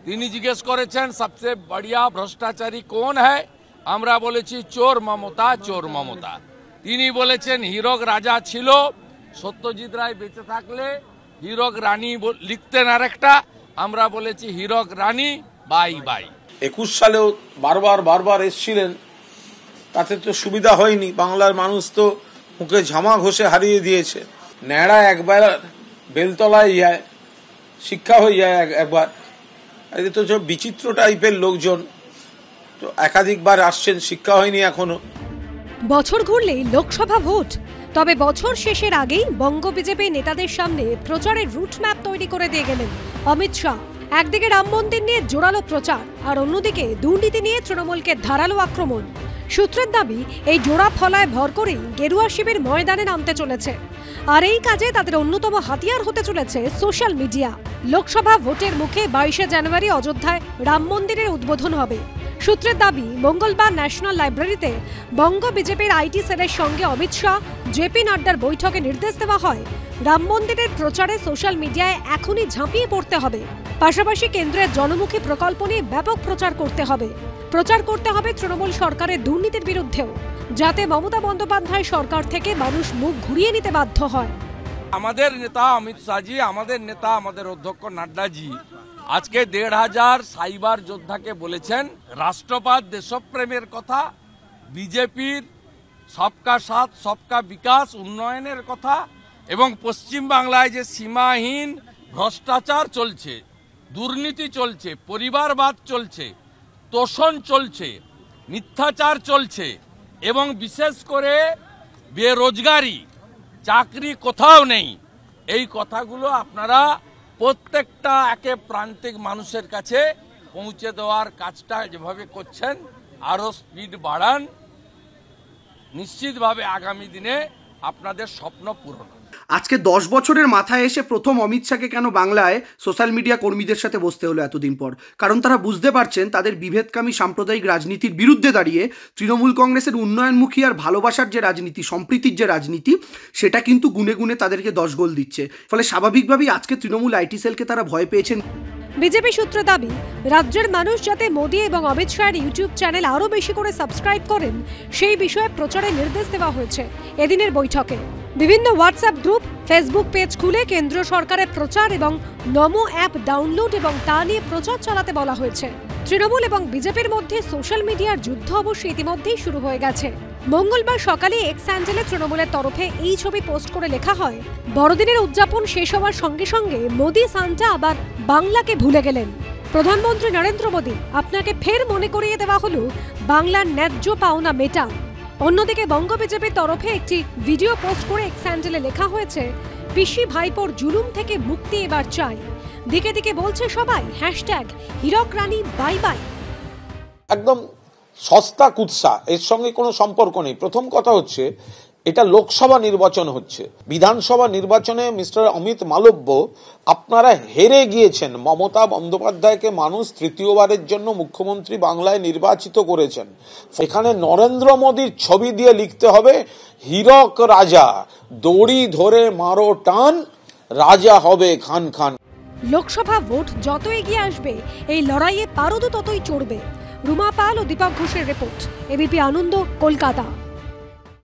তিনি জিজ্ঞেস করেছেন সবচেয়ে বড়িয়া ভ্রষ্টাচারী কোন হ্যায়, আমরা বলেছি চোর মমতা, চোর মমতা। তিনি বলেছেন হীরক রাজা ছিল, সত্যজিৎ রায় বেঁচে থাকলে হীরক রানী লিখতেন আরেকটা, আমরা বলেছি হীরক রানী বাই বাই। 21 সালেও বারবার এসেছিলেন, তাতে তো সুবিধা হয়নি। বাংলার মানুষ তো মুখে ঝামা ঘষে হারিয়ে দিয়েছে। ন্যাড়া একবার বেলতলায় যায়, শিক্ষা হয়ে যায় একবার। এদের তো সব বিচিত্র টাইপের লোকজন, তো একাধিকবার আসছেন, শিক্ষা হয়নি এখনো। বছর ঘুরলেই লোকসভা ভোট, তবে বছর শেষের আগেই বঙ্গ বিজেপি নেতাদের সামনে প্রচারের রুট ম্যাপ তৈরি করে দিয়ে গেলেন অমিত শাহ। একদিকে রাম মন্দির নিয়ে জোরালো প্রচার, আর অন্যদিকে দুর্নীতি নিয়ে তৃণমূলকে ধারালো আক্রমণ। সূত্রের দাবি এই জোড়া ফলায় ভর করেই গেরুয়া শিবির ময়দানে নামতে চলেছে, আর এই কাজে তাদের অন্যতম হাতিয়ার হতে চলেছে সোশ্যাল মিডিয়া। লোকসভা ভোটের মুখে 22শে জানুয়ারি অযোধ্যায় রাম মন্দিরের উদ্বোধন হবে। সূত্রের দাবি মঙ্গলবার ন্যাশনাল লাইব্রেরিতে বঙ্গ বিজেপির আইটি সেলের সঙ্গে অমিত শাহ, জেপি নাড্ডার বৈঠকে নির্দেশ দেওয়া হয় রাম মন্দিরের প্রচারে সোশ্যাল মিডিয়ায় এখনই ঝাঁপিয়ে পড়তে হবে। পাশাপাশি কেন্দ্রের জনমুখী প্রকল্প নিয়ে ব্যাপক প্রচার করতে হবে তৃণমূল সরকারের দুর্নীতির বিরুদ্ধেও, যাতে মমতা বন্দ্যোপাধ্যায় সরকার থেকে মানুষ মুখ ঘুরিয়ে নিতে বাধ্য হয়। আমাদের নেতা অমিত শাহজি, আমাদের নেতা আমাদের অধ্যক্ষ নাড্ডাজি আজকে 1,500 সাইবার যোদ্ধাকে বলেছেন রাষ্ট্রবাদ, দেশপ্রেমের কথা, বিজেপির সবকা সাথ সবকা বিকাশ, উন্নয়নের কথা, এবং পশ্চিম বাংলায় যে সীমাহীন ভ্রষ্টাচার চলছে, দুর্নীতি চলছে, পরিবারবাদ চলছে, তোষণ চলছে, মিথ্যাচার চলছে, এবং বিশেষ করে বেরোজগারি, চাকরি কোথাও নেই, এই কথাগুলো আপনারা প্রত্যেকটা একে প্রান্তিক মানুষের কাছে পৌঁছে দেওয়ার কাজটা যেভাবে করছেন আরো স্পিড বাড়ান। নিশ্চিতভাবে আগামী দিনে আপনাদের স্বপ্ন পূরণ। আজকে 10 বছরের মাথায় এসে প্রথম অমিত শাহকে কেন বাংলায় সোশ্যাল মিডিয়া কর্মীদের সাথে বসতে হলো এতদিন পর? কারণ তারা বুঝতে পারছেন তাদের বিভেদকামী সাম্প্রদায়িক রাজনীতির বিরুদ্ধে দাঁড়িয়ে তৃণমূল কংগ্রেসের উন্নয়নমুখী আর ভালোবাসার যে রাজনীতি, সম্প্রীতির যে রাজনীতি, সেটা কিন্তু গুনে গুনে তাদেরকে 10 গোল দিচ্ছে। ফলে স্বাভাবিকভাবেই আজকে তৃণমূল আইটি সেলকে তারা ভয় পেয়েছেন। বিজেপি সূত্র দাবি রাজ্যের মানুষ যাতে মোদী এবং অমিত শাহের ইউটিউব চ্যানেল আরও বেশি করে সাবস্ক্রাইব করেন, সেই বিষয়ে প্রচারের নির্দেশ দেওয়া হয়েছে এদিনের বৈঠকে। বিভিন্ন হোয়াটসঅ্যাপ গ্রুপ, ফেসবুক পেজ খুলে কেন্দ্র সরকারের প্রচার এবং নমো অ্যাপ ডাউনলোড এবং তা নিয়ে প্রচার চালাতে বলা হয়েছে। তৃণমূল এবং বিজেপির মধ্যে সোশ্যাল মিডিয়ার যুদ্ধ অবশ্য ইতিমধ্যেই শুরু হয়ে গেছে। মঙ্গলবার সকালে এক্স হ্যান্ডেলে তৃণমূলের তরফে এই ছবি পোস্ট করে লেখা হয়, বড়দিনের উদযাপন শেষ হওয়ার সঙ্গে সঙ্গে মোদী সান্টা আবার বাংলাকে ভুলে গেলেন। প্রধানমন্ত্রী নরেন্দ্র মোদী, আপনাকে ফের মনে করিয়ে দেওয়া হলো বাংলার ন্যায্য পাওনা মেটা। অন্যদিকে বঙ্গ বিজেপির তরফে একটি ভিডিও পোস্ট করে এক্স হ্যান্ডেলে লেখা হয়েছে, পিসি ভাইপোর জুলুম থেকে মুক্তি এবার চাই। দিকে দিকে বলছে সবাই হীরক রানী বাই বাই। একদম সস্তা কুৎসা, এর সঙ্গে কোনো সম্পর্ক নেই। প্রথম কথা হচ্ছে এটা লোকসভা নির্বাচন হচ্ছে, বিধানসভা নির্বাচনে মিস্টার অমিত মালব্য আপনারা হেরে গিয়েছেন। মমতা বন্দ্যোপাধ্যায়কে মানুষ তৃতীয়বারের জন্য মুখ্যমন্ত্রী বাংলায় নির্বাচিত করেছেন। এখানে নরেন্দ্র মোদীর ছবি দিয়ে লিখতে হবে হীরক রাজা, দড়ি ধরে মারো টান, রাজা হবে খান খান। লোকসভা ভোট যত এগিয়ে আসবে এই লড়াইয়ে পারদ ততই চড়বে। রুমা পাল ও দীপক ঘোষের রিপোর্ট, এবিপি আনন্দ, কলকাতা।